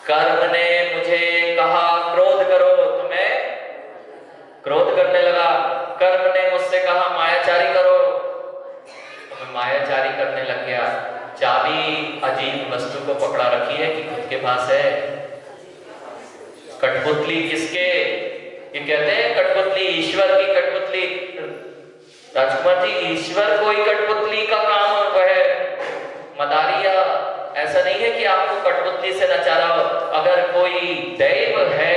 कर्म ने मुझे कहा क्रोध करो तो मैं क्रोध करने लगा। कर्म ने मुझसे कहा मायाचारी करो तो मैं मायाचारी करने लग गया। चाबी अजीब वस्तु को पकड़ा रखी है कि खुद के पास है। कठपुतली किसके? ये कहते हैं कठपुतली ईश्वर की कठपुतली। राजकुमार जी, ईश्वर कोई कठपुतली का काम वह मदारिया ऐसा नहीं है कि आपको कठपुतली से नचा रहा हो। अगर कोई दैव है,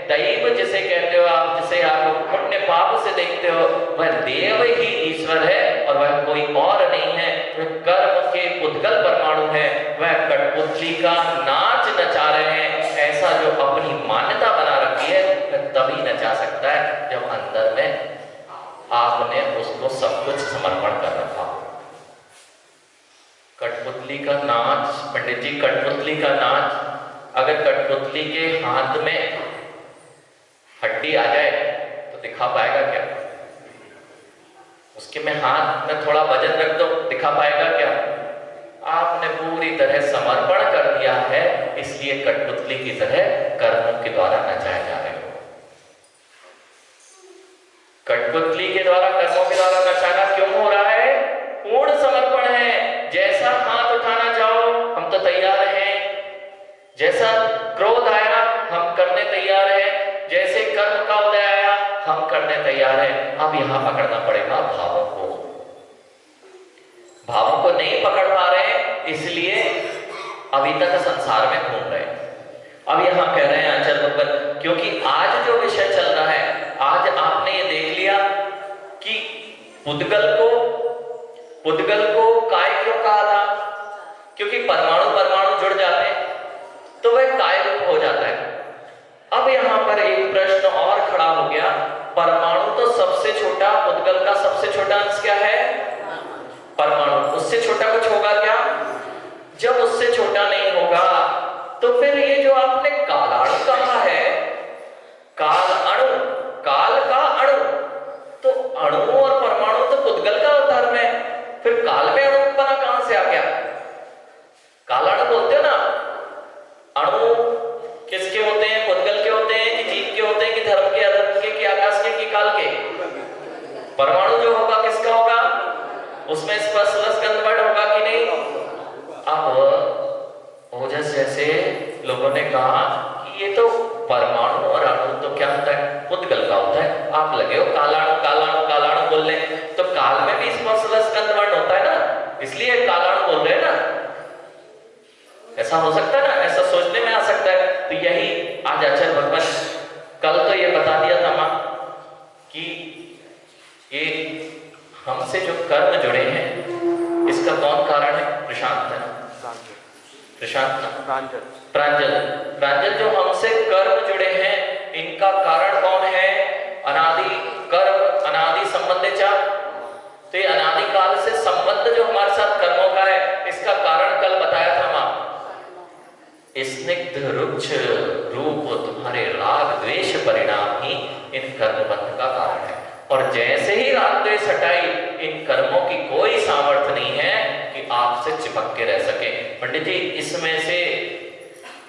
दैव जिसे कहते हो आप, जिसे आप पुण्य पाप से देखते हो, वह देव ही ईश्वर है और वह कोई और नहीं है। वह कर्म के पुद्गल परमाणु है। वह कठपुतली का नाच नचा रहे हैं। ऐसा जो अपनी मान्यता बना रखी है वह तभी नचा सकता है जब अंदर में आपने उसको सब कुछ समर्पण कर रखा। कठपुतली का नाच, पंडित जी कठपुतली का नाच, अगर कठपुतली के हाथ में हड्डी आ जाए तो दिखा पाएगा क्या? उसके में हाथ में थोड़ा वजन रख दो, दिखा पाएगा क्या? आपने पूरी तरह समर्पण कर दिया है, इसलिए कठपुतली की तरह कर्मों के द्वारा नचाए जा रहे हो। कठपुतली के द्वारा, कर्मों के द्वारा नचाना क्यों हो रहा है? पूर्ण समर्पण है। जैसा हाथ उठाना चाहो हम तो तैयार हैं, जैसा क्रोध आया हम करने तैयार हैं, जैसे कर्म का उदय आया हम करने तैयार हैं। अब यहां पकड़ना पड़ेगा भावों को। भावों को नहीं पकड़ पा रहे इसलिए अभी तक संसार में घूम रहे हैं। अब यहां कह रहे हैं आचार्य भगवत, क्योंकि आज जो विषय चल रहा है, आज आपने ये देख लिया कि पुद्गल को काय क्यों कहा था? क्योंकि परमाणु परमाणु जुड़ जाते हैं तो वह काय रूप हो जाता है। अब यहां पर एक प्रश्न और खड़ा हो गया, परमाणु तो सबसे छोटा, पुद्गल का सबसे छोटा अंश क्या है? परमाणु। उससे छोटा कुछ होगा क्या? जब उससे छोटा नहीं होगा तो फिर ये जो आपने कालाणु कहा है, काल अणु, काल का अणु, तो अणु और परमाणु तो पुद्गल का धर्म है, फिर काल में अणु बना कहां से आ गया? कालाणु बोलते हो ना। अणु किसके होते हैं? पुद्गल के होते हैं कि जीव के होते हैं कि धर्म के, अधर्म के, कि आकाश के, कि काल के? परमाणु जो होगा किसका होगा? उसमें स्पर्श रस गंध वर्ण होगा कि नहीं? अब ओजस जैसे लोगों ने कहा कि ये तो परमाणु और अणु तो क्या होता है? पुद्गल का होता है। आप लगे हो कालाणु कालाणु कालाणु बोलने, तो काल में भी स्पर्श रस गंध वर्ण होता है ना, इसलिए कालाणु बोल रहे हैं ना। ऐसा हो सकता है ना, ऐसा सोचने में आ सकता है। तो यही आज आचार्य भगवत कल तो ये बता दिया था मां कि ये हमसे जो कर्म जुड़े हैं इसका कौन कारण है? प्रशांत है, प्रशांत, प्रांजल, प्रांजल जो हमसे कर्म जुड़े हैं इनका कारण कौन है? अनादि कर्म, अनादि संबंध चा। तो ये अनादि काल से संबंध जो हमारे साथ कर्मों का है, इसका कारण कल बताया था मां। स्निग्ध रुक्ष रूप तुम्हारे राग द्वेष परिणाम ही इन कर्म बंध का कारण है। और जैसे ही राग द्वेष हटाई, इन कर्मों की कोई सामर्थ्य नहीं है कि आपसे चिपक के रह सके। पंडित जी इसमें से,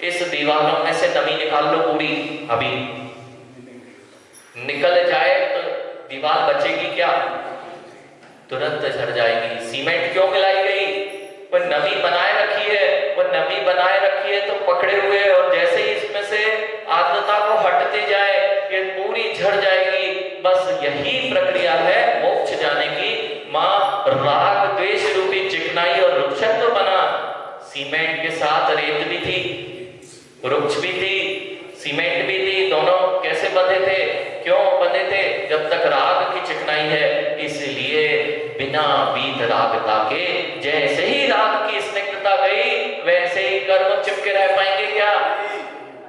इस दीवारों में से नमी निकाल लो पूरी, अभी निकल जाए तो दीवार बचेगी क्या? तुरंत झड़ जाएगी। सीमेंट क्यों मिलाई गई? वो नमी बनाए रखी है, वो नमी बनाए रखी है तो पकड़े हुए, और जैसे ही इसमें से आर्द्रता को हटते जाए ये पूरी झड़ जाएगी। बस यही प्रक्रिया है मोक्ष जाने की। मां राग द्वेष रूपी चिकनाई और रुक्षत्व बना। सीमेंट के साथ रेत भी थी, वृक्ष भी थी, सीमेंट भी थी, दोनों कैसे बंधे थे? क्यों बंधे थे? जब तक राग की चिकनाई है। इसलिए बिना बीत रागता के, जैसे ही राग की स्निग्धता गई वैसे ही कर्म चिपके रह पाएंगे क्या?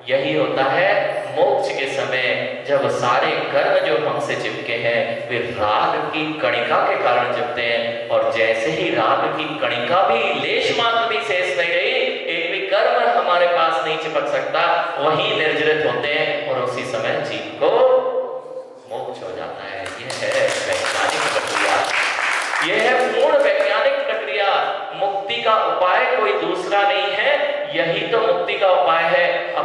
यही होता है मोक्ष के समय, जब सारे कर्म जो हमसे चिपके हैं वे राग की कणिका के कारण चिपते हैं, और जैसे ही राग की कणिका भी लेश मात्र भी शेष नहीं गई, एक भी कर्म हमारे पास नहीं चिपक सकता, वही निर्जरित होते हैं और उसी समय जीव को मोक्ष हो जाता है। यह है वैज्ञानिक प्रक्रिया, यह है पूर्ण वैज्ञानिक प्रक्रिया। मुक्ति का उपाय कोई दूसरा नहीं है, यही तो मुक्ति का उपाय है। अब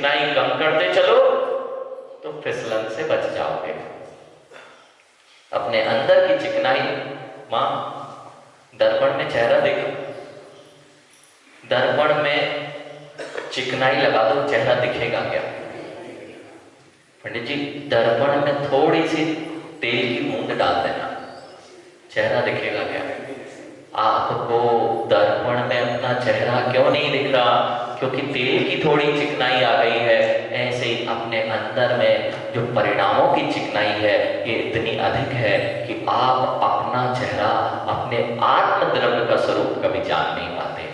चिकनाई कम करते चलो तो फिसलन से बच जाओगे। अपने अंदर की चिकनाई, मां दर्पण में चेहरा देखो, दर्पण में चिकनाई लगा दो, चेहरा दिखेगा क्या? पंडित जी दर्पण में थोड़ी सी तेल की बूंद डाल देना, चेहरा दिखेगा क्या? आपको दर्पण में अपना चेहरा क्यों नहीं दिख रहा? क्योंकि तेल की थोड़ी चिकनाई आ गई है। ऐसे ही अपने अंदर में जो परिणामों की चिकनाई है ये इतनी अधिक है कि आप अपना चेहरा, अपने आत्म द्रव्य का स्वरूप कभी जान नहीं पाते।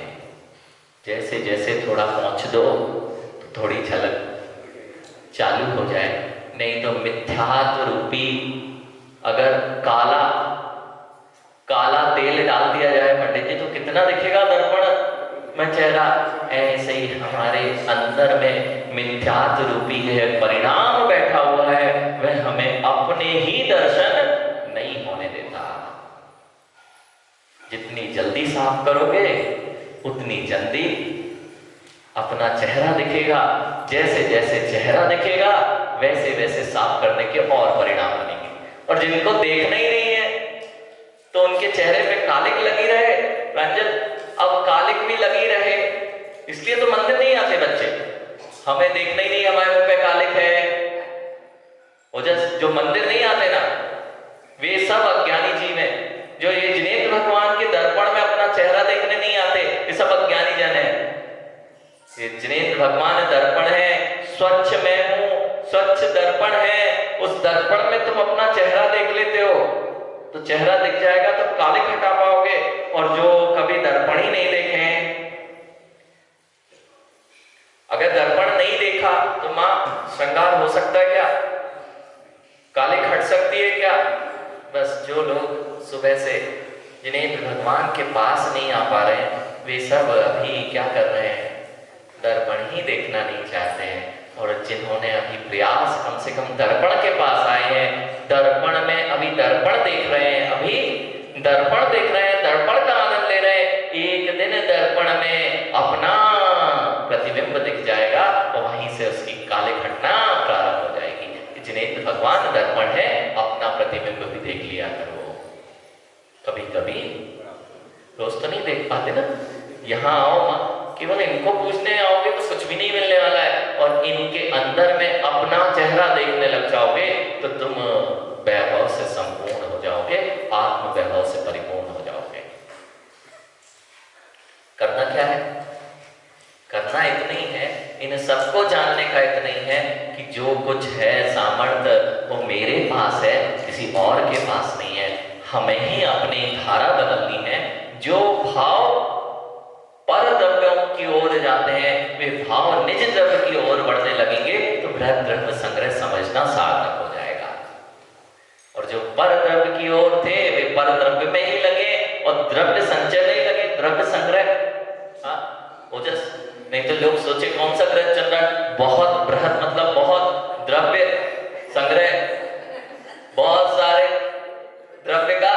जैसे जैसे थोड़ा पहुंच दो तो थोड़ी झलक चालू हो जाए, नहीं तो मिथ्यात्व रूपी अगर काला काला तेल डाल दिया जाए पंडित जी तो कितना दिखेगा दर्पण में चेहरा? ऐसे ही हमारे अंदर में मिथ्यात्व रूपी है परिणाम बैठा हुआ है, वह हमें अपने ही दर्शन नहीं होने देता। जितनी जल्दी साफ करोगे उतनी जल्दी अपना चेहरा दिखेगा। जैसे जैसे चेहरा दिखेगा वैसे वैसे साफ करने के और परिणाम बनेंगे। और जिनको देखना ही नहीं है तो उनके चेहरे पे कालिक लगी रहे, रंजन अब कालिक भी लगी रहे, इसलिए तो मंदिर नहीं आते बच्चे। हमें देखना ही नहीं हमारे मुंह पे कालिक है। वो जो मंदिर नहीं आते ना, वे सब अज्ञानी जीव हैं। जो ये जिनेंद्र भगवान के दर्पण में अपना चेहरा देखने नहीं आते, ये सब अज्ञानी जन है। ये जिनेंद्र भगवान दर्पण है, स्वच्छ मैं हूं, स्वच्छ दर्पण है। उस दर्पण में तुम अपना चेहरा देख लेते हो तो चेहरा दिख जाएगा तो कालिक हटा पाओगे। और जो कभी दर्पण ही नहीं देखे, अगर दर्पण नहीं देखा तो मां श्रृंगार हो सकता है क्या? कालिक हट सकती है क्या? बस जो लोग सुबह से जिन्हें भगवान के पास नहीं आ पा रहे हैं वे सब अभी क्या कर रहे हैं? दर्पण ही देखना नहीं चाहते हैं। और जिन्होंने अभी प्रयास कम से कम दर्पण के पास आए हैं, दर्पण में अभी दर्पण देख रहे हैं, अभी दर्पण देख रहे हैं, दर्पण का आनंद ले रहे हैं, एक दिन दर्पण में अपना प्रतिबिंब दिख जाएगा और वहीं से उसकी काले घटना प्रारंभ हो जाएगी। जिनेंद्र भगवान दर्पण है, अपना प्रतिबिंब भी देख लिया करो। कभी कभी रोज तो नहीं देख पाते ना, यहाँ आओ मां, केवल इनको पूछने आओगे तो कुछ भी नहीं मिलने वाला है। और इनके अंदर में अपना चेहरा देखने लग जाओगे तो तुम वैभव से संपूर्ण हो जाओगे, आत्म वैभव से परिपूर्ण हो जाओगे। करना क्या है? करना इतना ही है, इन सबको जानने का इतना ही है कि जो कुछ है सामर्थ्य वो मेरे पास है, किसी और के पास नहीं है। हमें ही अपनी धारा बदलनी है। जो भाव पर द्रव्यों की ओर जाते हैं वे भाव निज द्रव्य की ओर बढ़ने लगेंगे तो बृहद द्रव्य संग्रह समझना सार्थक हो जाएगा। और जो पर द्रव्य की ओर थे वे पर द्रव्य में ही लगे और द्रव्य संचय नहीं लगे, द्रव्य संग्रह। ओजस नहीं तो लोग सोचे कौन सा ग्रह चल रहा है, बहुत बृहद मतलब बहुत द्रव्य संग्रह, बहुत सारे द्रव्य का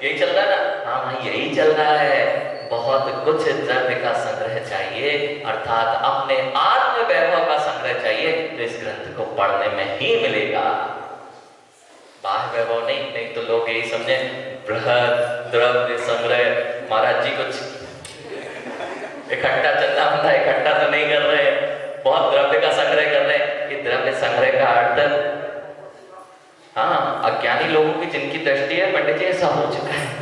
यही चल रहा है ना? हाँ भाई यही चल रहा है। बहुत कुछ द्रव्य का संग्रह चाहिए, अर्थात अपने आत्म वैभव का संग्रह चाहिए तो इस ग्रंथ को पढ़ने में ही मिलेगा। बाह्य वैभव नहीं, नहीं तो लोग यही समझे बृहद द्रव्य संग्रह। महाराज जी कुछ इकट्ठा चंदा बंदा इकट्ठा तो नहीं कर रहे, बहुत द्रव्य का संग्रह कर रहे हैं। ये द्रव्य संग्रह का अर्थ, हाँ अज्ञानी लोगों की जिनकी दृष्टि है पंडित जी ऐसा हो चुका है।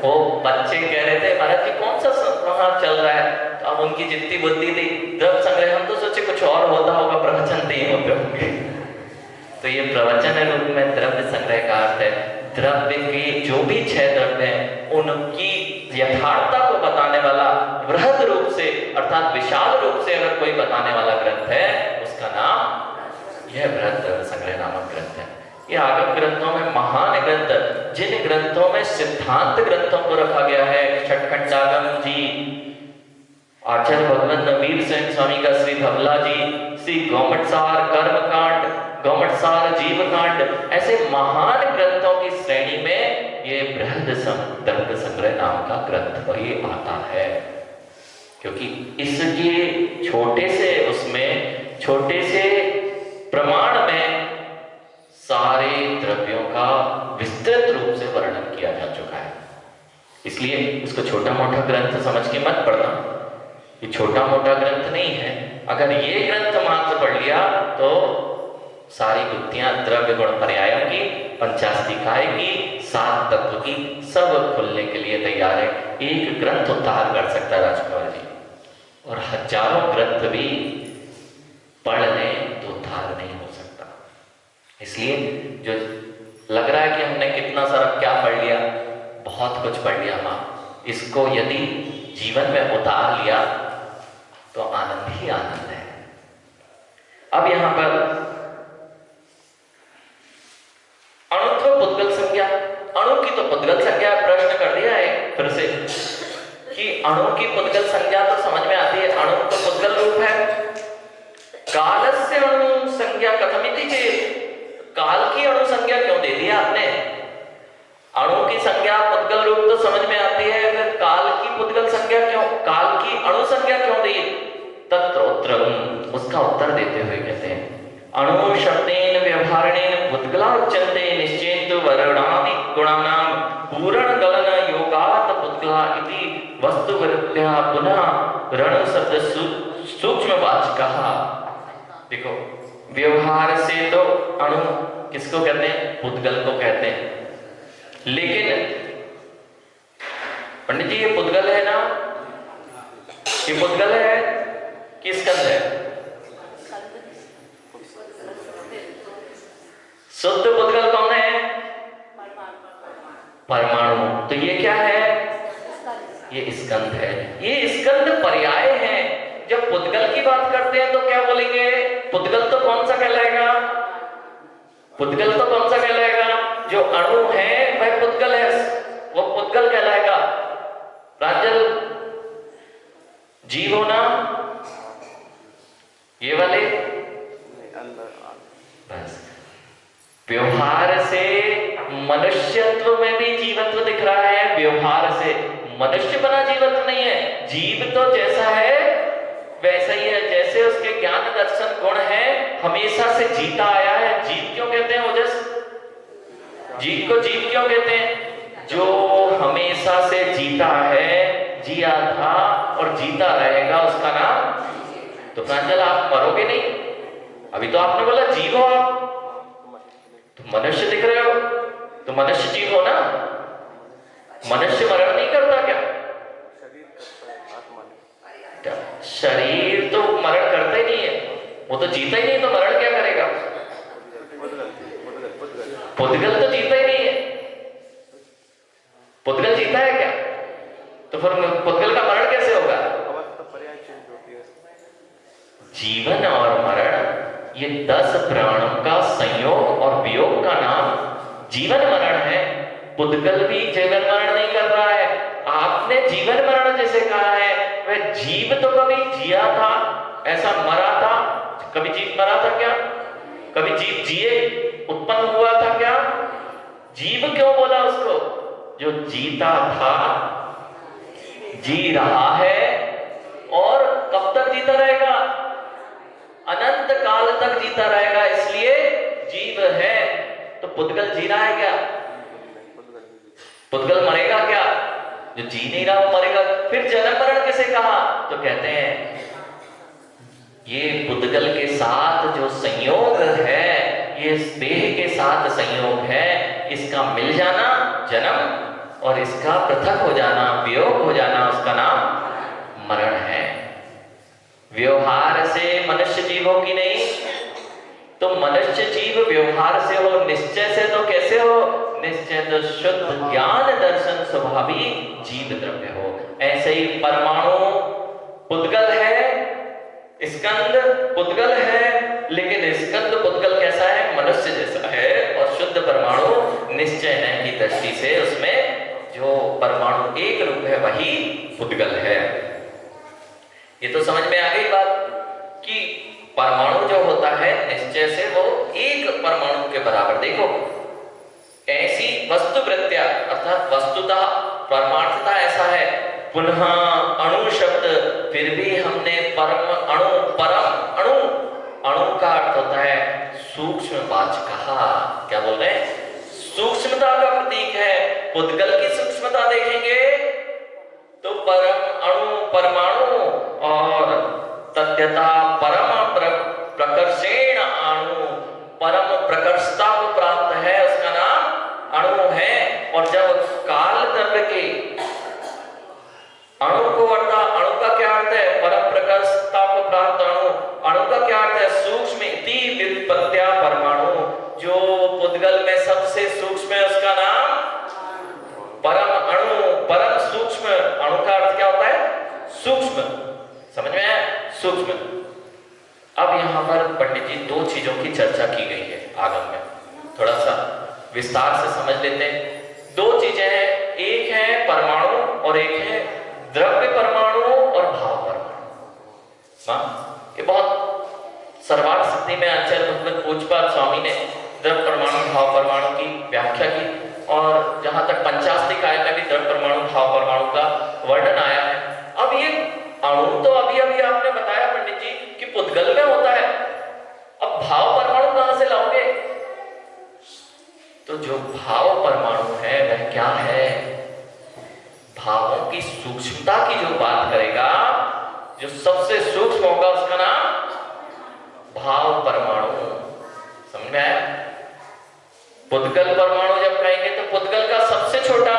वो बच्चे कह रहे थे महाराज जी कौन सा वहां चल रहा है, तो अब उनकी जितनी बुद्धि थी द्रव्य संग्रह, हम तो सोचे कुछ और होता होगा, प्रवचन नहीं होते होंगे। तो ये प्रवचन रूप में द्रव्य संग्रह का अर्थ है द्रव्य के जो भी 6 द्रव्य हैं उनकी यथार्थता को बताने वाला बृहद रूप से अर्थात विशाल रूप से अगर कोई बताने वाला ग्रंथ है उसका नाम यह बृहद द्रव्य संग्रह नामक ग्रंथ है। ये आगम ग्रंथों में महान ग्रंथ, जिन ग्रंथों में सिद्धांत ग्रंथों को रखा गया है, छठखंडागम जी, आचार्य भगवान नबीर सेन स्वामी का श्री धवला जी, श्री गौमटसार कर्मकांड, गौमटसार जीवकांड, ऐसे महान ग्रंथों की श्रेणी में ये बृहद द्रव्य संग्रह नाम का ग्रंथ वही आता है। क्योंकि इसके छोटे से उसमें छोटे से प्रमाण में सारे द्रव्यों का विस्तृत रूप से वर्णन किया जा चुका है। इसलिए इसको छोटा मोटा ग्रंथ समझ के मत पढ़ना, ये छोटा मोटा ग्रंथ नहीं है। अगर ये ग्रंथ मात्र पढ़ लिया तो सारी गुत्थियां द्रव्य गुण पर्यायों की, पंचास्तिकाय की, सात तत्व की सब खुलने के लिए तैयार है। एक ग्रंथ उद्धार कर सकता है राजकुमार जी, और हजारों ग्रंथ भी पढ़ लें तो उद्धार नहीं हो सकता। इसलिए जो लग रहा है कि हमने कितना सारा क्या पढ़ लिया, बहुत कुछ पढ़ लिया मां, इसको यदि जीवन में उतार लिया तो आनंद ही आनंद है। अब यहां पर अणुत्व पुद्गल संज्ञा, अणु की तो पुद्गल संज्ञा प्रश्न कर दिया है फिर से कि अणु की पुद्गल संज्ञा तो समझ में आती है, अणु तो पुद्गल रूप है। कालस्य अणु संज्ञा कथमिति चेत्, काल की अणु संज्ञा क्यों दे दी आपने? अणु की संज्ञा पुद्गल रूप तो समझ में आती है, फिर काल की पुद्गल संज्ञा क्यों, काल की अणु संज्ञा क्यों दी? तत्रोत्तरम, उसका उत्तर देते हुए कहते हैं अणु शब्देन व्यवहारेण पुद्गला उच्यन्ते निश्चेत वर्णादि गुणानां पूर्ण गलन योगात् पुद्गला इति वस्तुवृत्त्या पुनः रण शब्द सूक्ष्मवाचकः। देखो व्यवहार से तो अणु किसको कहते हैं? पुद्गल को कहते हैं। लेकिन पंडित जी ये पुद्गल है ना, ये पुद्गल है कि स्कंद है? शुद्ध पुद्गल कौन है? परमाणु। तो ये क्या है? ये स्कंद है। ये स्कंद पर्याय है। जब पुद्गल की बात करते हैं तो क्या बोलेंगे? पुद्गल तो कौन सा कहलाएगा? पुद्गल तो कौन सा कहलाएगा? जो अणु है वह पुद्गल है, वो पुद्गल कहलाएगा। प्रांजल जीव होना ये वाले बस। व्यवहार से मनुष्यत्व में भी जीवत्व दिख रहा है, व्यवहार से मनुष्य बना जीवत्व नहीं है। जीव तो जैसा है वैसा ही है, जैसे उसके ज्ञान दर्शन गुण है, हमेशा से जीता आया है। जीव क्यों कहते हैं ओजस? जीव को जीव क्यों कहते हैं? जो हमेशा से जीता है, जिया था और जीता रहेगा, उसका नाम। तो प्रांजल आप मरोगे नहीं, अभी तो आपने बोला जीव हो आप, तो मनुष्य दिख रहे हो, तो मनुष्य जीव हो ना। मनुष्य मरण नहीं करता क्या? शरीर तो मरण करता ही नहीं है, वो तो जीता ही नहीं, तो मरण क्या करेगा? पुद्गल तो जीता ही नहीं है। पुद्गल जीता है क्या? तो फिर पुद्गल का मरण कैसे होगा? जीवन और मरण ये 10 प्राणों का संयोग और वियोग का नाम जीवन मरण है। पुद्गल भी जीवन मरण नहीं कर रहा है। आपने जीवन मरण जैसे कहा है, वह जीव तो कभी जिया था, ऐसा मरा था? कभी जीव मरा था क्या? कभी जीव जिए उत्पन्न हुआ था क्या? जीव क्यों बोला उसको? जो जीता था, जी रहा है, और कब तक जीता रहेगा? अनंत काल तक जीता रहेगा, इसलिए जीव है। तो पुद्गल जी रहा है क्या? पुद्गल मरेगा क्या? जो जी नहीं रहा वो मरेगा। फिर जन्म मरण किसे कहा? तो कहते हैं ये पुद्गल के साथ जो संयोग है, ये देह के साथ संयोग है, इसका मिल जाना जन्म, और इसका पृथक हो जाना, वियोग हो जाना, उसका नाम मरण है। व्यवहार से मनुष्य जीव हो कि नहीं? तो मनुष्य जीव व्यवहार से हो, निश्चय से तो कैसे हो? निश्चय तो शुद्ध ज्ञान दर्शन स्वभावी जीव द्रव्य हो। ऐसे ही परमाणु पुद्गल है, स्कंद पुद्गल है, लेकिन स्कंद पुद्गल कैसा है? मनुष्य जैसा है, और शुद्ध परमाणु निश्चय है की दृष्टि से उसमें जो परमाणु एक रूप है वही पुद्गल है। ये तो समझ में आ गई बात कि परमाणु जो होता है निश्चय से वो एक परमाणु के बराबर। देखो ऐसी वस्तुवृत्त्या अर्थात वस्तुतः परमार्थता ऐसा है, पुनः अणु शब्द, फिर भी हमने परम अणु, परम अणु, सूक्ष्मवाचकः। क्या बोल रहे हैं? सूक्ष्मता का प्रतीक है। पुद्गल की सूक्ष्मता देखेंगे तो परम अणु परमाणु और तद्यथा परम प्रकर्षेण अणु, परम प्रकर्षता को प्राप्त है, उसका नाम अणु है। और जब काल द्रव्य के अणु को अर्थात अणु का क्या अर्थ है? परम प्रकर्षता को प्राप्त अणु। अणु का क्या अर्थ है? सूक्ष्म इति व्युत्पत्त्या परमाणु। जो पुद्गल में सबसे सूक्ष्म है उसका नाम परम अणु, परम सूक्ष्म। अणु का अर्थ क्या होता है? सूक्ष्म। समझ में आया? सूक्ष्म। अब यहां पर पंडित जी दो चीजों की चर्चा की गई है आगम में, थोड़ा सा विस्तार से समझ लेते हैं। दो चीजें हैं, एक है परमाणु और एक है द्रव्य परमाणु और भाव परमाणु। ये बहुत सर्वार्थ सिद्धि में आचार्य भगवत पूज्यपाद स्वामी ने द्रव्य परमाणु भाव परमाणु की व्याख्या की, और जहां तक पंचास्ति काय में भी द्रव्य परमाणु भाव परमाणु का वर्णन आया है। अब ये अणु तो अभी अभी आपने बताया पंडित जी कि पुद्गल में होता है, अब भाव परमाणु कहां से लाओगे? तो जो भाव परमाणु है वह क्या है? भावों की सूक्ष्मता की जो बात करेगा, जो सबसे सूक्ष्म होगा उसका नाम भाव परमाणु। समझ में आया? पुद्गल परमाणु जब कहेंगे तो पुद्गल का सबसे छोटा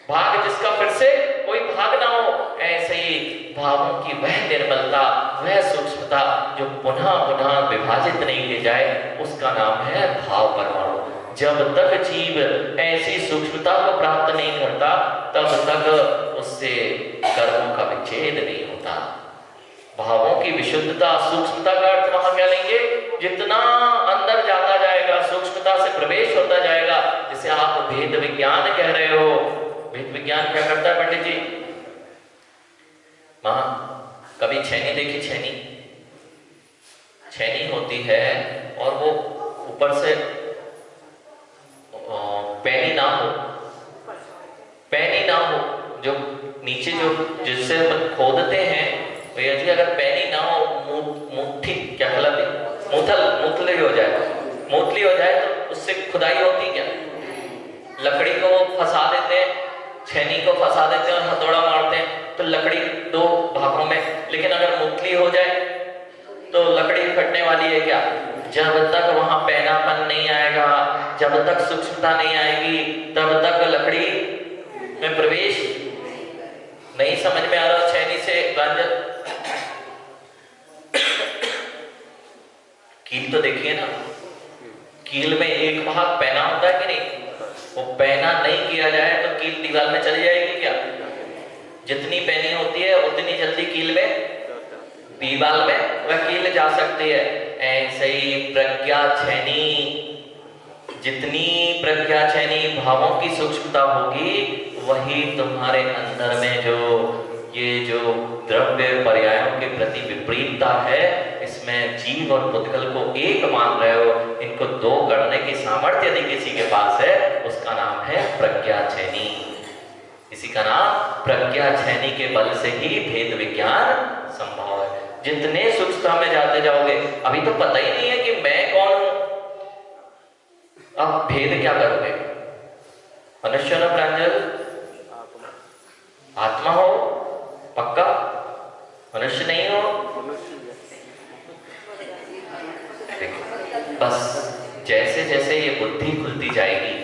भाग, जिसका फिर से कोई भाग ना हो, ऐसे ही भावों की वह निर्मलता, वह सूक्ष्मता जो पुनः पुनः विभाजित नहीं की जाए, उसका नाम है भाव परमाणु। जब तक जीव ऐसी सूक्ष्मता को प्राप्त नहीं करता तब तक उससे कर्मों का विच्छेद नहीं होता। भावों की विशुद्धता, सूक्ष्मता का अर्थ वहां क्या लेंगे? जितना अंदर जाता जाएगा, सूक्ष्मता से प्रवेश होता जाएगा, जिसे आप भेद विज्ञान कह रहे हो। भेद विज्ञान क्या करता है पंडित जी? मां कभी छेनी देखी? छेनी छेनी होती है और वो ऊपर से पैनी ना हो, पैनी ना हो, जो नीचे जो जिससे खोदते हैं भैया जी, अगर पैनी ना हो, मुट्ठी क्या कहलाती, मूथली हो जाए, मूथली हो जाए तो उससे खुदाई होती क्या? लकड़ी को फंसा देते हैं, छेनी को फंसा देते हैं और हथौड़ा मारते हैं तो लकड़ी दो भागों में। लेकिन अगर मूथली हो जाए तो लकड़ी फटने वाली है क्या? जब तक वहां पैनापन नहीं आएगा, जब तक सूक्ष्मता नहीं आएगी, तब तक लकड़ी में प्रवेश नहीं। समझ में आ रहा? छेनी से कील तो देखिए ना, कील में एक भाग पैना होता है कि नहीं? वो पैना नहीं किया जाए तो कील दीवार में चली जाएगी क्या? जितनी पैनी होती है उतनी जल्दी कील में, दीवार में वह कील जा सकती है। ऐसे ही प्रज्ञा छेनी, जितनी प्रज्ञा छेनी भावों की सूक्ष्मता होगी, वही तुम्हारे अंदर में जो द्रव्य पर्यायों के प्रति विपरीतता है, इसमें जीव और पुद्गल को एक मान रहे हो, इनको दो करने की सामर्थ्य यदि किसी के पास है, उसका नाम है प्रज्ञा छेनी। इसी का नाम प्रज्ञा छेनी के बल से ही भेद विज्ञान संभव है। जितने सूक्ष्मता में जाते जाओगे, अभी तो पता ही नहीं है कि मैं कौन हूं, अब भेद क्या करोगे? मनुष्य न प्रांजल, आत्मा हो पक्का, मनुष्य नहीं हो। बस जैसे जैसे ये बुद्धि खुलती जाएगी,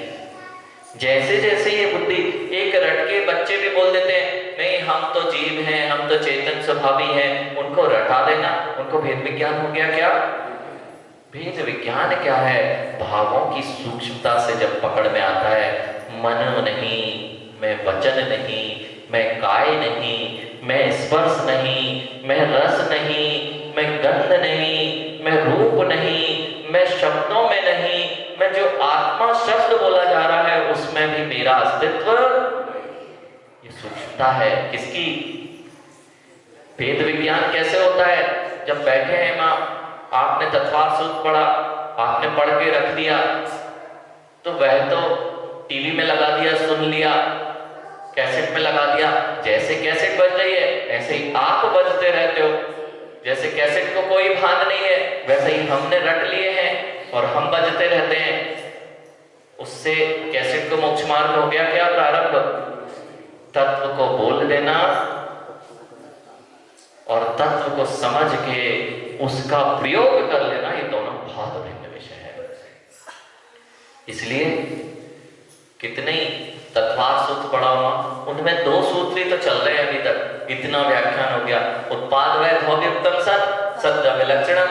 जैसे जैसे ये बुद्धि, एक रटके बच्चे भी बोल देते हैं नहीं हम तो जीव हैं, हम तो चेतन स्वभावी हैं, उनको रटा देना, उनको भेद विज्ञान हो गया। क्या भेद विज्ञान क्या है? भावों की सूक्ष्मता से जब पकड़ में आता है, मन नहीं, मैं वचन नहीं, मैं काय नहीं, मैं स्पर्श नहीं, मैं रस नहीं, मैं गंध नहीं, मैं रूप नहीं, मैं शब्दों में नहीं, मैं जो आत्मा शब्द बोला जा रहा है उसमें भी मेरा अस्तित्व, ये सूक्ष्मता है। किसकी? भेद विज्ञान कैसे होता है? जब बैठे हैं मां, आपने तत्वार सूत्र पढ़ा, आपने पढ़ के रख दिया, तो वह तो टीवी में लगा दिया, सुन लिया, कैसेट में लगा दिया, जैसे कैसेट बज रही है ऐसे ही आप बजते रहते हो। जैसे कैसेट को कोई भान नहीं है, वैसे ही हमने रट लिए हैं और हम बजते रहते हैं। उससे कैसेट को मोक्ष मार्ग हो गया क्या प्रारंभ? तत्व को बोल देना और तत्व को समझ के उसका प्रयोग कर लेना, ये दोनों बहुत भिन्न विषय है। इसलिए कितने तत्वार सूत्र पढ़ा हुआ, उनमें 2 सूत्र ही तो चल रहे हैं अभी तक। इतना व्याख्यान हो गया, उत्पाद वैध हो गया उत्तम सत, सत्य विलक्षणम।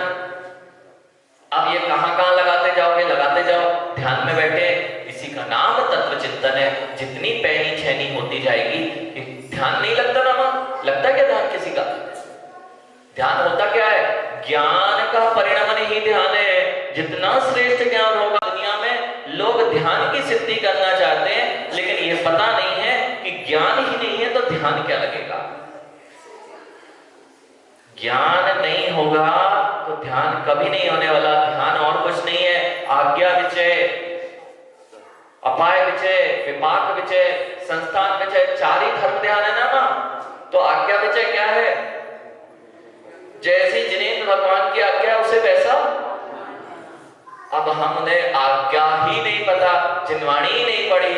अब ये कहां लगाते जाओगे? लगाते जाओ, ध्यान में बैठे, इसी का नाम तत्व चिंतन है। जितनी पैनी छैनी होती जाएगी, ध्यान नहीं लगता ना मां? लगता क्या ध्यान किसी का? ध्यान होता क्या है? ज्ञान का परिणाम ही ध्यान है। जितना श्रेष्ठ ज्ञान होगा दुनिया में, लोग ध्यान की सिद्धि करना चाहते हैं, लेकिन ये पता नहीं है कि ज्ञान ही नहीं है तो ध्यान क्या लगेगा। ज्ञान नहीं होगा तो ध्यान कभी नहीं होने वाला। ध्यान और कुछ नहीं है, आज्ञा विचय, अपाय विचय, विपाक विचय, संस्थान विचय, 4 ही धर्म ध्यान है ना मां। तो आज्ञा विचय क्या है? जैसी जिनेन्द्र भगवान की आज्ञा उसे वैसा। अब हमने आज्ञा ही नहीं पता, जिनवाणी ही नहीं पढ़ी,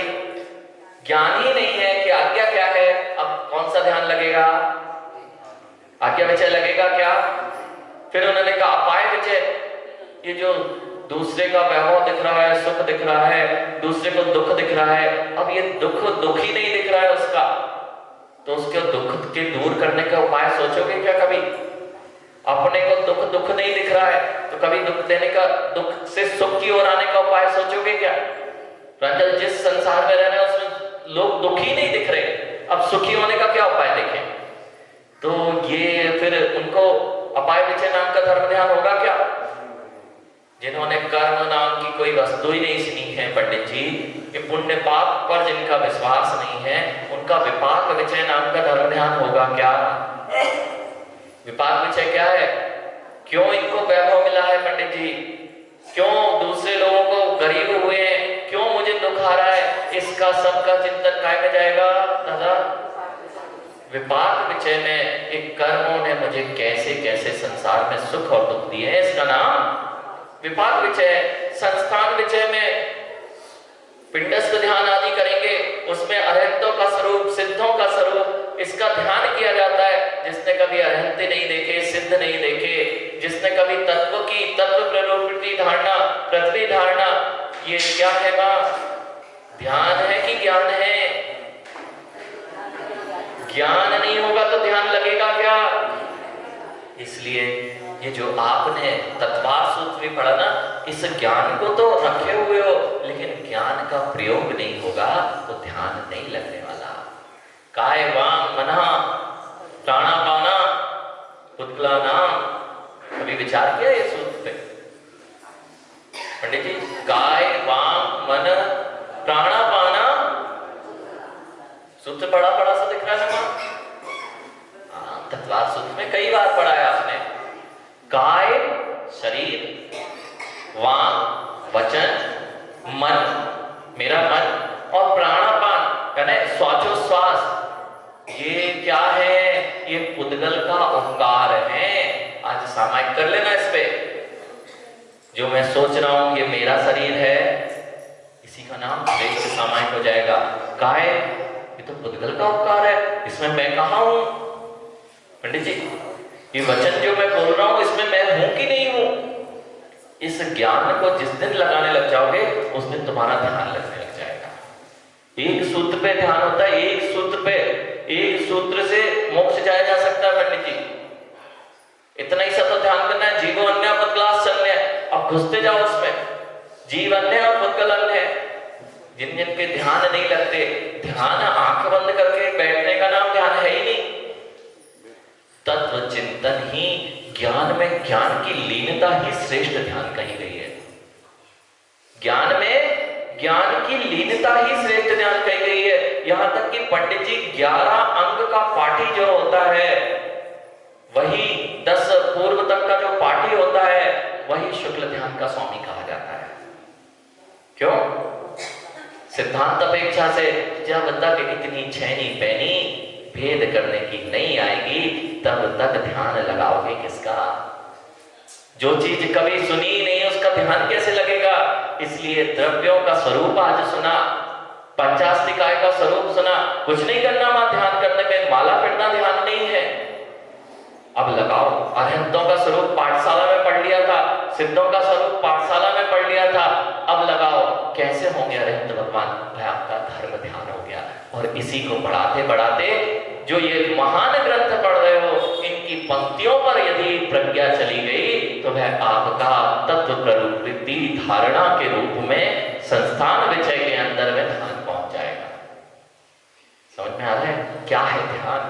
ज्ञान ही नहीं है कि आज्ञा क्या है। अब कौन सा ध्यान लगेगा? आज्ञा विचय लगेगा क्या? फिर उन्होंने कहा अपाय विचय, ये जो दूसरे का वैभव दिख रहा है, सुख दिख रहा है, दूसरे को दुख दिख रहा है, अब ये दुख ही नहीं दिख रहा है उसका, तो उसके दुख के दूर करने का उपाय सोचोगे क्या कभी? अपने को दुख नहीं दिख रहा है तो कभी दुख देने का, दुख से सुख की ओर आने का उपाय सोचोगे क्या? रंजन, जिस संसार में रहना है उसमें लोग दुखी नहीं दिख रहे, अब सुखी होने का क्या उपाय देखें? तो ये फिर उनको अपाय विचय नाम का धर्म ध्यान होगा क्या? जिन्होंने कर्म नाम की कोई वस्तु ही नहीं सुनी है पंडित जी, कि पुण्य पाप पर जिनका विश्वास नहीं है, उनका विपाक विचय नाम का धर्म ध्यान होगा क्या? विपाक विचय क्या है? क्यों इनको वैभव मिला है पंडित जी? क्यों दूसरे लोगों को गरीब हुए हैं? क्यों मुझे दुख आ रहा है? इसका सबका चिंतन काय में जाएगा दादा? विपाक विचय में एक कर्मों ने मुझे कैसे कैसे संसार में सुख और दुख दिए हैं, इसका नाम विपाक विचय। संस्थान विचय में पिंडस्थ ध्यान आदि करेंगे, उसमें अरहंतों का स्वरूप, सिद्धों का स्वरूप, इसका ध्यान किया जाता है। जिसने कभी अरहंत नहीं देखे, सिद्ध नहीं देखे, जिसने कभी तत्व की, तत्व प्ररूपी धारणा, पृथ्वी धारणा, ये क्या है मां? ध्यान है कि ज्ञान है? ज्ञान नहीं होगा तो ध्यान लगेगा क्या? इसलिए ये जो आपने तत्वार सूत्र भी पढ़ा ना, इस ज्ञान को तो रखे हुए हो, लेकिन ज्ञान का प्रयोग नहीं होगा तो ध्यान नहीं लगने वाला। काय वांग मना प्राणापाना पुतला नाम, कभी विचार किया ये सूत्र पे पंडित जी? काय वांग मन प्राणापाना सूत्र बड़ा सा दिख रहा है ना? तत्वार सूत्र में कई बार पढ़ा है आपने। काय शरीर, वांग वचन, मन मेरा मन, और प्राणापान यानी श्वासोश्वास, ये क्या है? ये पुद्गल का ओंकार है। आज सामायिक कर लेना इस पे। जो मैं सोच रहा हूं ये मेरा शरीर है, इसी का नाम श्रेष्ठ सामायिक हो जाएगा। काय, ये तो पुद्गल का ओंकार है, इसमें मैं कहां हूं पंडित जी? ये वचन जो मैं बोल रहा हूं, इसमें मैं हूं कि नहीं हूं? इस ज्ञान को जिस दिन लगाने लग जाओगे, उस दिन तुम्हारा ध्यान लगने लग जाएगा। एक सूत्र पे ध्यान होता है, एक सूत्र पे, एक सूत्र से मोक्ष जाया जा सकता है पंडित जी। इतना ही सब तो ध्यान करना है। जीवो अन्य पुद्गलास अन्य, अब घुसते जाओ उसमें। जीव अन्य और पुद्गल अन्य है। जिन जिन के ध्यान नहीं लगते, ध्यान आंख बंद करके बैठने का नाम ध्यान है ही नहीं। तत्व चिंतन ही ज्ञान में, ज्ञान की लीनता ही श्रेष्ठ ध्यान कही गई है। ज्ञान में ज्ञान की लीनता ही श्रेष्ठ ध्यान कही गई है। यहां तक कि पंडित जी 11 अंग का पाठी जो होता है, वही 10 पूर्व तक का जो पाठी होता है, वही शुक्ल ध्यान का स्वामी कहा जाता है। क्यों? सिद्धांत अपेक्षा से जब तक इतनी छैनी पैनी भेद करने की नहीं आएगी, तब तक ध्यान लगाओगे किसका? जो चीज कभी सुनी ही नहीं उसका ध्यान कैसे लगेगा? इसलिए द्रव्यों का स्वरूप आज सुना, पंचास्तिकाय का स्वरूप सुना, कुछ नहीं करना वहां ध्यान करने में, माला फिरना ध्यान नहीं है। अब लगाओ, अरहंतों का स्वरूप पाठशाला में पढ़ लिया था, सिद्धों का स्वरूप पाठशाला में पढ़ लिया था, अब लगाओ कैसे होंगे अरहंत भगवान? भाई आपका धर्म ध्यान हो गया। और इसी को बढ़ाते बढ़ाते जो ये महान ग्रंथ पढ़ रहे हो, इनकी पंक्तियों पर यदि प्रज्ञा चली गई तो वह आपका तत्व प्रवृत्ति धारणा के रूप में संस्थान विषय के अंदर में ध्यान पहुंच जाएगा। समझ में आ रहा है क्या है ध्यान?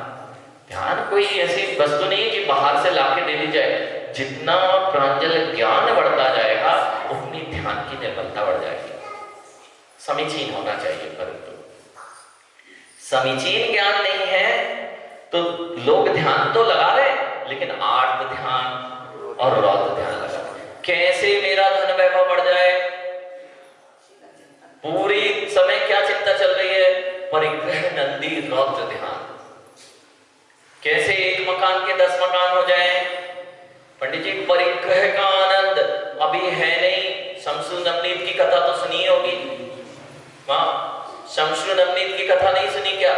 ध्यान कोई ऐसी वस्तु नहीं है कि बाहर से लाके दे दी जाए। जितना प्रांजल ज्ञान बढ़ता जाएगा उतनी ध्यान की निर्बलता बढ़ जाएगी। समीचीन होना चाहिए, परंतु समीचीन ज्ञान नहीं है तो लोग ध्यान तो लगा रहे लेकिन आर्त ध्यान और रौद्र ध्यान लगा रहे। कैसे मेरा धन वैभव बढ़ जाए, पूरी समय क्या चिंता चल रही है? परिग्रह नंदी रौद्र ध्यान। कैसे एक मकान के 10 मकान हो जाए? पंडित जी परिग्रह का आनंद अभी है नहीं। शमशु नवनीत की कथा तो सुनी होगी, हाँ शमशु नवनीत की कथा नहीं सुनी क्या?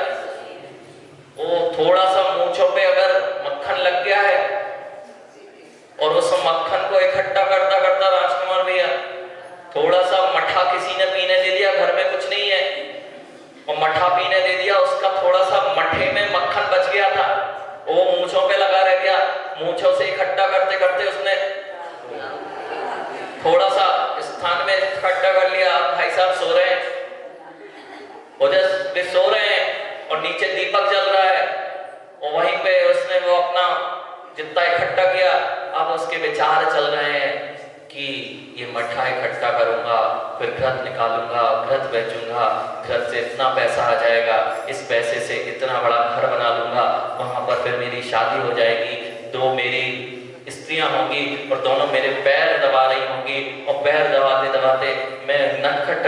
वो थोड़ा सा मूंछों पे अगर मक्खन लग गया है और उस मक्खन को इकट्ठा करता करता राजकुमार भैया थोड़ा सा मठा किसी ने पीने दे दिया, घर में कुछ नहीं है और मठा पीने दे दिया, उसका थोड़ा सा मठे में मक्खन बच गया था, वो मूंछों पे लगा रह गया। मूंछों से इकट्ठा करते करते उसने थोड़ा सा स्थान में इकट्ठा कर लिया। भाई साहब सो रहे हैं, वे सो रहे हैं और नीचे दीपक जल रहा है और वहीं पे उसने वो अपना जितना इकट्ठा किया, अब उसके विचार चल रहे हैं कि ये मठा इकट्ठा करूंगा, फिर घृत निकालूंगा, घृत बेचूंगा, घृत से इतना पैसा आ जाएगा, इस पैसे से इतना बड़ा घर बना लूंगा, वहां पर फिर मेरी शादी हो जाएगी, 2 मेरी स्त्रियां होंगी और दोनों मेरे पैर दबा रही होंगी और पैर दबाते दबाते मैं नटखट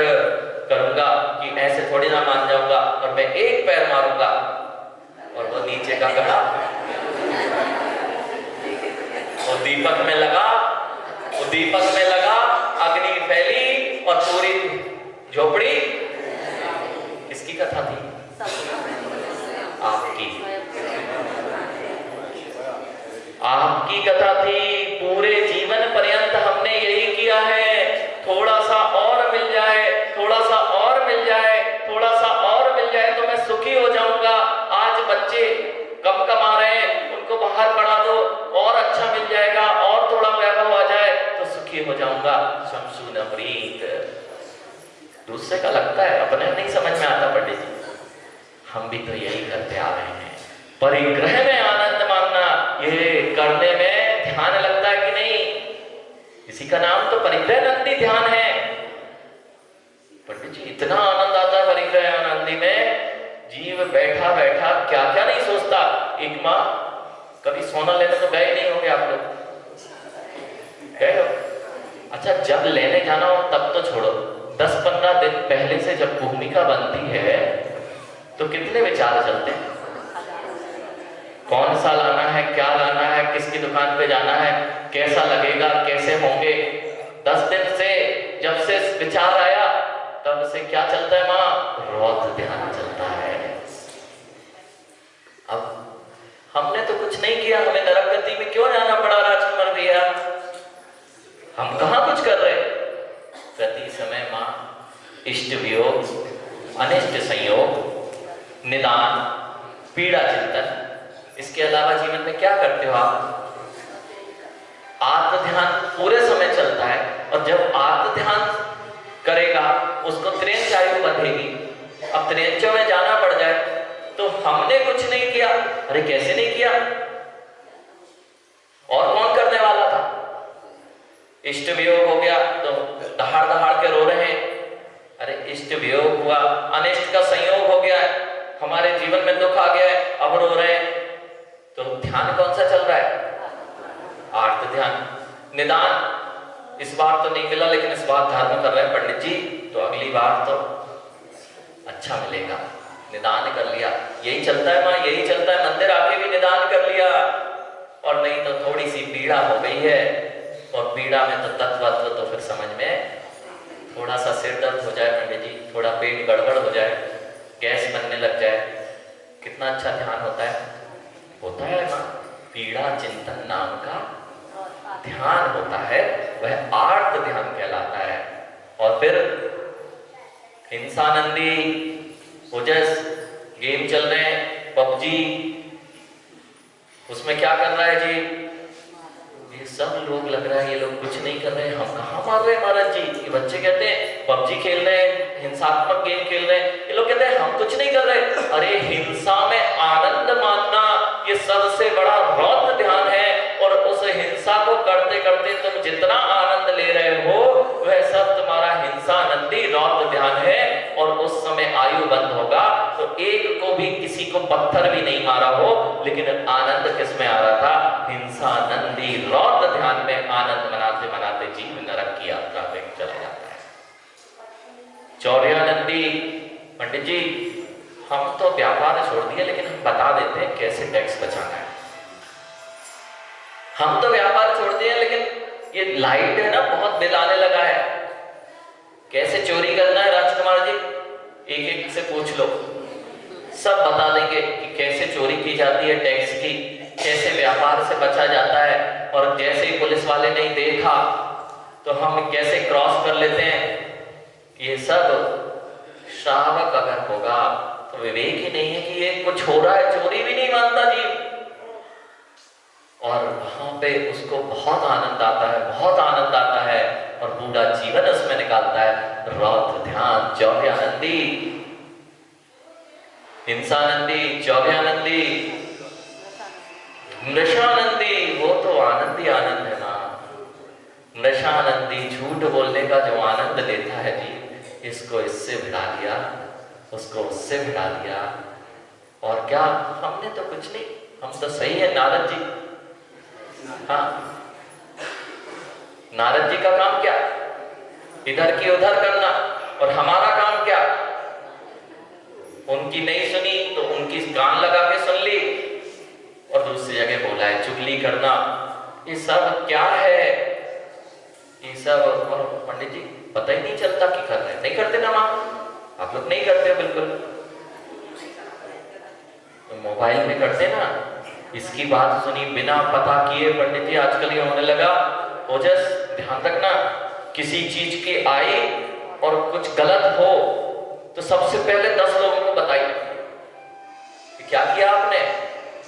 करूंगा कि ऐसे थोड़ी ना मान जाऊंगा और मैं एक पैर मारूंगा और वो नीचे का गड़ा वो दीपक में लगा, वो दीपक में लगा, अग्नि फैली और पूरी झोपड़ी। किसकी कथा थी? आपकी। आपकी कथा थी। पूरे जीवन पर्यंत हमने यही किया है, थोड़ा सा और मिल जाए, थोड़ा सा और मिल जाए, थोड़ा सा और मिल जाए तो मैं सुखी हो जाऊंगा। आज बच्चे कम कमा रहे हैं, उनको बाहर पढ़ा दो और अच्छा मिल जाएगा, और थोड़ा वैभव आ जाए तो सुखी हो जाऊंगा। शमशु नवनीत दूसरे का लगता है, अपने नहीं समझ में आता। पंडित जी हम भी तो यही करते आ रहे हैं। परिग्रह में आनंद मानना, ये करने में ध्यान लगता है कि नहीं? इसी का नाम तो परिग्रह नंदी ध्यान है। पंडित जी इतना आनंद आता है परिग्रह आनंदी में, जीव बैठा बैठा क्या क्या नहीं सोचता। एक माँ कभी सोना लेने तो गए नहीं होंगे आप लोग? गए हो? अच्छा जब लेने जाना हो तब तो छोड़ो, 10-15 दिन पहले से जब भूमिका बनती है तो कितने विचार चलते हैं, कौन सा लाना है, क्या लाना है, किसकी दुकान पे जाना है, कैसा लगेगा, कैसे होंगे। 10 दिन से जब से विचार आया तब से क्या चलता है माँ? रौद्र ध्यान चलता है। अब हमने तो कुछ नहीं किया, हमें नरक गति में क्यों जाना पड़ा राजकुमार भैया? हम कहाँ कुछ कर रहे? प्रति समय माँ इष्ट वियोग, अनिष्ट संयोग, निदान, पीड़ा चिंतन, इसके अलावा जीवन में क्या करते हो आप? आत्म ध्यान पूरे समय चलता है और जब आत्म ध्यान करेगा उसको त्रेंच आयु बंधेगी। अब त्रेंचों में जाना पड़ जाए तो हमने कुछ नहीं किया। अरे कैसे नहीं किया? और कौन करने वाला था? इष्ट वियोग हो गया तो दहाड़ दहाड़ के रो रहे हैं। अरे इष्ट वियोग हुआ, अनिष्ट का संयोग हो गया है, हमारे जीवन में दुख आ गया है, अब रो रहे हैं। तो ध्यान कौन सा चल रहा है? आर्त ध्यान। निदान इस बार तो नहीं मिला लेकिन इस बार धर्म कर रहे हैं पंडित जी, तो अगली बार तो अच्छा मिलेगा। निदान कर लिया, यही चलता है माँ, यही चलता है। मंदिर आके भी निदान कर लिया और नहीं तो थोड़ी सी पीड़ा हो गई है और पीड़ा में तो तत्वत्व तो फिर समझ में, थोड़ा सा सिर दर्द हो जाए पंडित जी, थोड़ा पेट गड़बड़ हो जाए, गैस बनने लग जाए, कितना अच्छा ध्यान होता है ना। पीड़ा चिंतन नाम का ध्यान होता है, वह आर्त ध्यान कहलाता है। और फिर हिंसानंदी ओजस गेम चल रहे हैं, पबजी, उसमें क्या कर रहा है जी, ये सब लोग लग रहा है ये लोग कुछ नहीं कर रहे हैं, हम कहाँ मार रहे हैं महाराज जी। ये बच्चे कहते हैं पबजी खेल रहे हैं, हिंसात्मक गेम खेल रहे हैं, ये लोग कहते हैं हम कुछ नहीं कर रहे। अरे हिंसा में आनंद मानना ये सबसे बड़ा रौद्र ध्यान है, और उस हिंसा को करते करते तुम जितना आनंद ले रहे हो वह सब तुम्हारा हिंसानंदी रौद्र ध्यान है। और उस समय आयु बंद होगा तो एक को भी, किसी को पत्थर भी नहीं मारा हो, लेकिन आनंद किस में आ रहा था, हिंसानंदी रौद्र ध्यान में आनंद मनाते मनाते जीव नरक की यात्रा पे चला जाता है। चौर्यानंदी पंडित जी, हम तो व्यापार छोड़ दिए, लेकिन हम बता देते हैं कैसे टैक्स बचाना है। हम तो व्यापार छोड़ दिए, लेकिन ये लाइट है ना बहुत बिल आने लगा है, कैसे चोरी करना है राजकुमार जी, एक एक से पूछ लो, सब बता देंगे कि कैसे चोरी की जाती है टैक्स की, कैसे व्यापार से बचा जाता है, और जैसे ही पुलिस वाले ने देखा तो हम कैसे क्रॉस कर लेते हैं। ये सब श्रावक अगर होगा तो विवेक ही नहीं है कि ये कुछ हो रहा है, चोरी भी नहीं मानता जी, और वहां पे उसको बहुत आनंद आता है, बहुत आनंद आता है, और पूरा जीवन उसमें निकालता है। रौद्र ध्यान, चौर्यानंदी, हिंसानंदी, चौर्यानंदी, मृषानंदी, वो तो आनंद ही आनंद है ना। मृषानंदी झूठ बोलने का जो आनंद लेता है जी, इसको इससे भिड़ा दिया, उसको उससे भिड़ा दिया, और क्या हमने तो कुछ नहीं, हम तो सही है नारद जी। हाँ, नारद जी का काम क्या, इधर की उधर करना, और हमारा काम क्या, उनकी नहीं सुनी तो उनकी कान लगा के सुन ली, और दूसरी जगह बोला है चुगली करना। ये सब क्या है, ये सब, और पंडित जी पता ही नहीं चलता कि कर रहे हैं, नहीं करते ना मां, आप लोग नहीं करते बिल्कुल, तो मोबाइल में करते ना। इसकी बात सुनी बिना पता किए पंडित जी, आजकल ये होने लगा। ओजस ध्यान रखना, किसी चीज की आई और कुछ गलत हो तो सबसे पहले 10 लोगों को बताइए कि क्या किया आपने,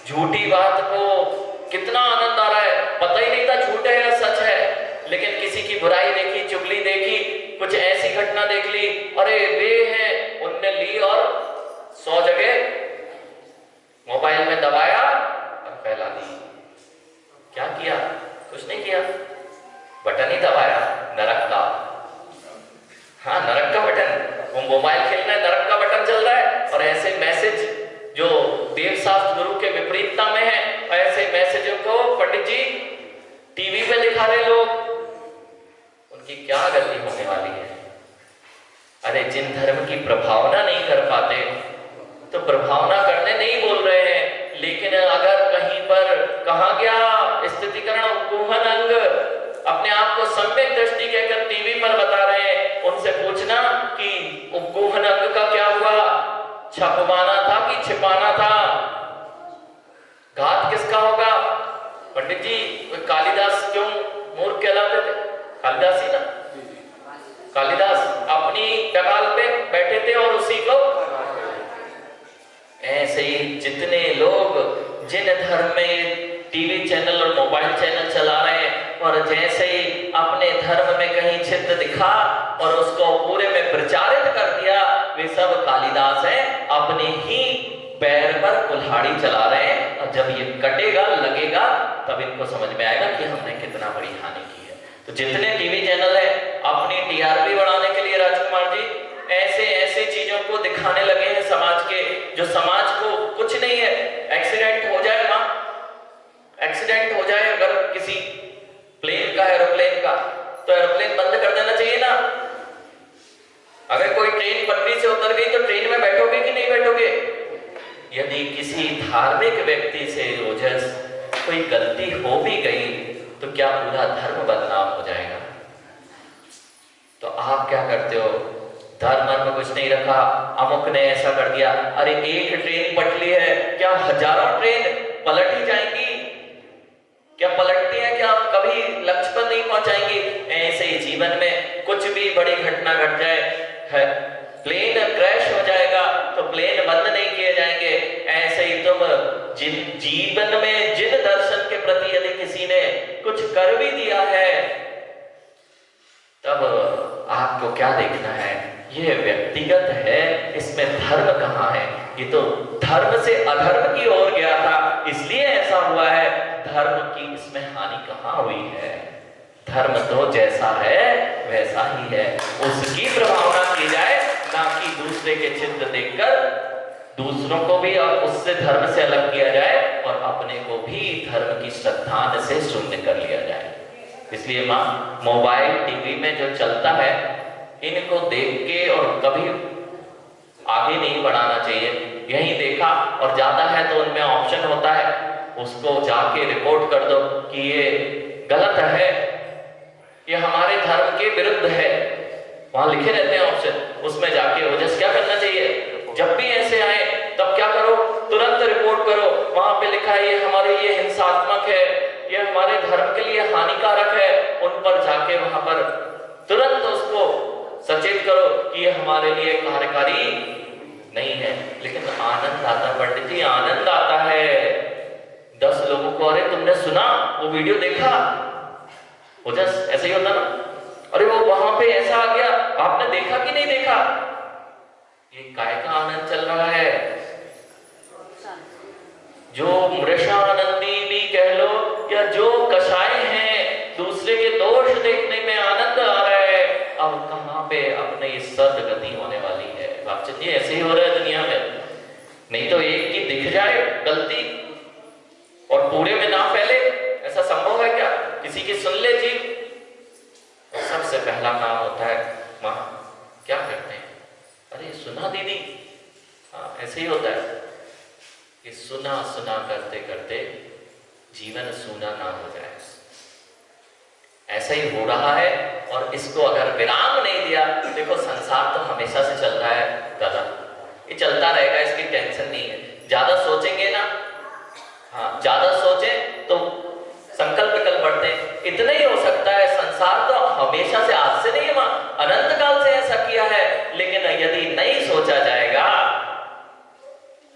झूठी बात को कितना आनंद आ रहा है, पता ही नहीं था झूठ है या सच है, लेकिन किसी की बुराई देखी, चुगली देखी, कुछ ऐसी घटना देख ली, अरे वे हैं, उनने ली और 100 जगह मोबाइल में दबाया और फैला दी। क्या किया, कुछ नहीं किया, बटन ही दबाया, नरक का। हाँ, नरक का बटन, वो मोबाइल खेलना है, नरक का बटन चल रहा है, और ऐसे मैसेज जो देवशास्त्र गुरु के विपरीतता में है, ऐसे मैसेजों को पंडित जी टीवी पे दिखा रहे लोग, उनकी क्या गति होने वाली है। अरे जिन धर्म की प्रभावना नहीं कर पाते तो प्रभावना करने नहीं बोल रहे हैं, लेकिन अगर कहीं पर कहा गया स्थितिकरण उपगूहन अंग, अपने आप को सम्यक दृष्टि कहकर टीवी पर बता रहे हैं, उनसे पूछना कि उपगूहन अंग का क्या हुआ, छपवाना था कि छिपाना था, घात किसका होगा। पंडित जी कालिदास क्यों मूर्ख कहलाते थे, कालिदास ही ना, कालिदास अपनी टकाल पे बैठे थे और उसी को, ऐसे ही जितने लोग जिन धर्म में टीवी चैनल और मोबाइल चैनल चला रहे हैं, और जैसे ही अपने धर्म में कहीं छिद्र दिखा और उसको पूरे में प्रचारित कर दिया, वे सब कालिदास हैं, अपने ही पैर पर कुल्हाड़ी चला रहे हैं, और जब ये कटेगा लगेगा तब इनको समझ में आएगा कि हमने कितना बड़ी हानि की है। तो जितने टीवी चैनल है अपनी टीआरपी बढ़ाने के लिए राजकुमार जी ऐसे ऐसे चीजों को दिखाने लगे हैं समाज के, जो समाज को कुछ नहीं है। एक्सीडेंट हो जाए मां, एक्सीडेंट हो जाए अगर किसी प्लेन का, एरोप्लेन का, तो एरोप्लेन बंद कर देना चाहिए ना। अगर कोई ट्रेन पटरी से उतर गई तो ट्रेन में बैठोगे कि नहीं बैठोगे। यदि किसी धार्मिक व्यक्ति से ओजस कोई गलती हो भी गई तो क्या पूरा धर्म बदनाम नहीं रखा, अमुक ने ऐसा कर दिया। अरे एक ट्रेन पटली है, क्या हजारों ट्रेन पलट ही जाएंगी? क्या पलटती है? क्या कभी लक्ष्य पर नहीं पहुंचाएंगी? ऐसे ही जीवन में कुछ भी बड़ी घटना घट जाए, है प्लेन क्रैश हो जाएगा तो प्लेन बंद नहीं किए जाएंगे। ऐसे ही तुम जीवन में जिन दर्शन के प्रति यदि किसी ने कुछ कर भी दिया है, तब आपको क्या देखना है? ये व्यक्तिगत है, इसमें धर्म कहाँ है? ये तो धर्म से अधर्म की ओर गया था, इसलिए ऐसा हुआ है। धर्म की इसमें हानि कहाँ हुई है? धर्म तो जैसा है वैसा ही है, उसकी प्रभावना की जाए, ना कि दूसरे के चित्र देखकर दूसरों को भी और उससे धर्म से अलग किया जाए और अपने को भी धर्म की श्रद्धा से शून्य कर लिया जाए। इसलिए माँ, मोबाइल टीवी में जो चलता है, इनको देख के और कभी आगे नहीं बढ़ाना चाहिए। यही देखा और ज्यादा है तो उनमें ऑप्शन होता है, उसको जाके रिपोर्ट कर दो कि ये गलत है, ये हमारे धर्म के विरुद्ध है, वहां लिखे रहते हैं ऑप्शन, उसमें जाके ओजस क्या करना चाहिए? जब भी ऐसे आए तब क्या करो? तुरंत रिपोर्ट करो। वहां पे लिखा है ये हमारे लिए हिंसात्मक है, ये हमारे धर्म के लिए हानिकारक है, उन पर जाके वहां पर तुरंत उसको सचेत करो कि ये हमारे लिए कार्यकारी नहीं है। लेकिन आनंद आता पंडित जी, आनंद आता है 10 लोगों को, अरे तुमने सुना वो वीडियो देखा? ओजस ऐसे ही होता ना, अरे वो वहां पे ऐसा आ गया, आपने देखा कि नहीं देखा? ये काय का आनंद चल रहा है? जो मृषानंदिनी कह लो या जो कषाय हैं, दूसरे के दोष देखने में आनंद आ रहा है। अब कहां पे अपने इस सदगति होने वाली है? बापचंद जी ऐसे ही हो रहा है दुनिया में। नहीं तो एक की दिख जाए गलती और पूरे में ना फैले, ऐसा संभव है क्या? किसी की सुन ले जी, सबसे पहला काम होता है माँ क्या करते हैं? अरे सुना दीदी, हाँ ऐसे ही होता है कि सुना सुना करते करते जीवन सूना ना हो जाए। ऐसा ही हो रहा है और इसको अगर विराम नहीं दिया, देखो संसार तो हमेशा से चल रहा है दादा, ये चलता रहेगा, इसकी टेंशन नहीं है। ज्यादा सोचेंगे ना, हाँ ज्यादा सोचें तो संकल्प विकल्प बढ़ते हैं। इतना ही हो सकता है, संसार तो हमेशा से, आज से नहीं है मां, अनंत काल से ऐसा किया है। लेकिन यदि नहीं सोचा जाएगा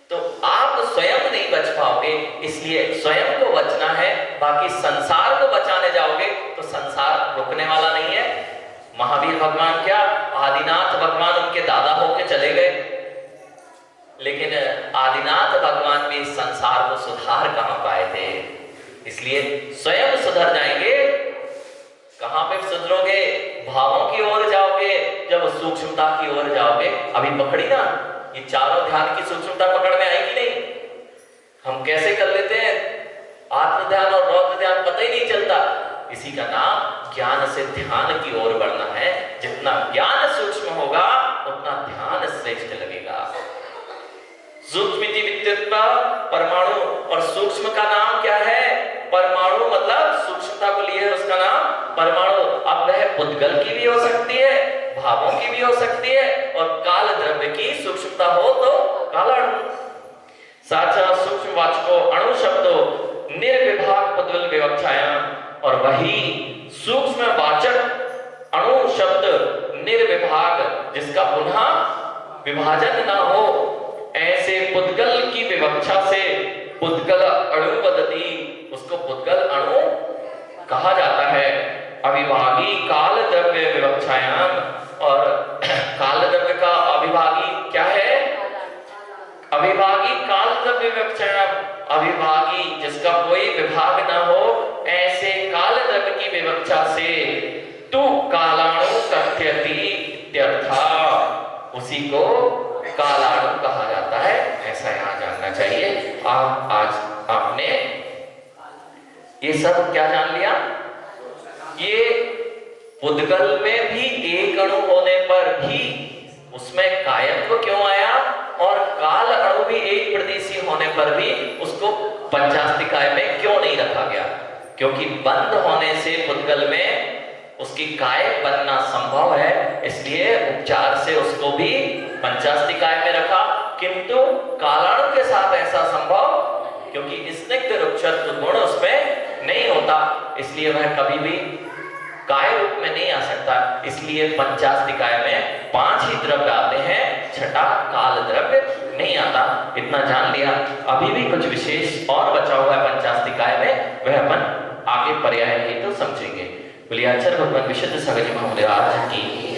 तो आप स्वयं नहीं बच पाओगे, इसलिए स्वयं को बचना है। बाकी संसार को बचाने जाओगे तो संसार रुकने वाला नहीं है। महावीर भगवान क्या, आदिनाथ भगवान उनके दादा होके चले गए, लेकिन आदिनाथ भगवान भी संसार को सुधार कहां पाए थे। इसलिए स्वयं सुधर जाएंगे। कहां पे सुधरोगे? भावों की ओर जाओगे, जब सूक्ष्मता की ओर जाओगे। अभी पकड़ी ना, ये चारों ध्यान की सूक्ष्मता पकड़ में आएगी नहीं? हम कैसे कर लेते हैं आत्म ध्यान और रौद्र ध्यान, पता ही नहीं चलता। इसी का नाम ज्ञान से ध्यान की ओर बढ़ना है। जितना ज्ञान सूक्ष्म होगा उतना ध्यान श्रेष्ठ लगेगा। सूक्ष्मिति विद्युत्वा परमाणु, और सूक्ष्म का नाम क्या है? परमाणु, मतलब सूक्ष्मता को लिए है उसका नाम परमाणु। अब वह पुद्गल की भी हो सकती है, भावों की भी हो सकती है, और काल द्रव्य की सूक्ष्मता हो तो कालाणु। साचा सूक्ष्म वाचको अणु शब्दो निर्विभाग पुद्गल विवक्षायाम, और वही सूक्ष्म वाचक अणु शब्द निर्विभाग, जिसका पुनः विभाजन ना हो, ऐसे पुद्गल की विवक्षा से पुद्गल अणु वदति, उसको पुद्गल अणु कहा जाता है। अविभागी काल द्रव्य विवक्षायाम, और काल द्रव्य का अविभागी क्या है? अविभागी काल द्रव्य विवक्षायाम, अविभागी जिसका कोई विभाग ना हो, ऐसे काल द्रव्य की विवक्षा से तू कालाणु कथ्यति इत्यर्था, उसी को कालाणु कहा जाता है। ऐसा यहां जानना चाहिए। आज आपने ये सब क्या जान लिया? ये पुद्गल में भी एक अणु होने पर भी उसमें कायत्व क्यों आया, और काल अणु भी एक प्रदेशी होने पर भी उसको पंचास्तिकाय में क्यों नहीं रखा गया? क्योंकि बंद होने से पुद्गल में उसकी काय बनना संभव है, इसलिए उपचार से उसको भी पंचास्ति काय में रखा। किंतु कालाणु के साथ ऐसा संभव, क्योंकि स्निग्ध रुक्षत्व गुण उसमें नहीं होता, इसलिए वह कभी भी काय रूप में नहीं आ सकता। इसलिए पंचास्ति काय में 5 ही द्रव्य आते हैं, छठा काल द्रव्य नहीं आता। इतना जान लिया। अभी भी कुछ विशेष और बचा हुआ है पंचास्ति काय में, वह अपन आगे पर्याय हेतु समझेंगे। बोलिए आचार्य भगवान विशुद्ध सागर जी महाराज की।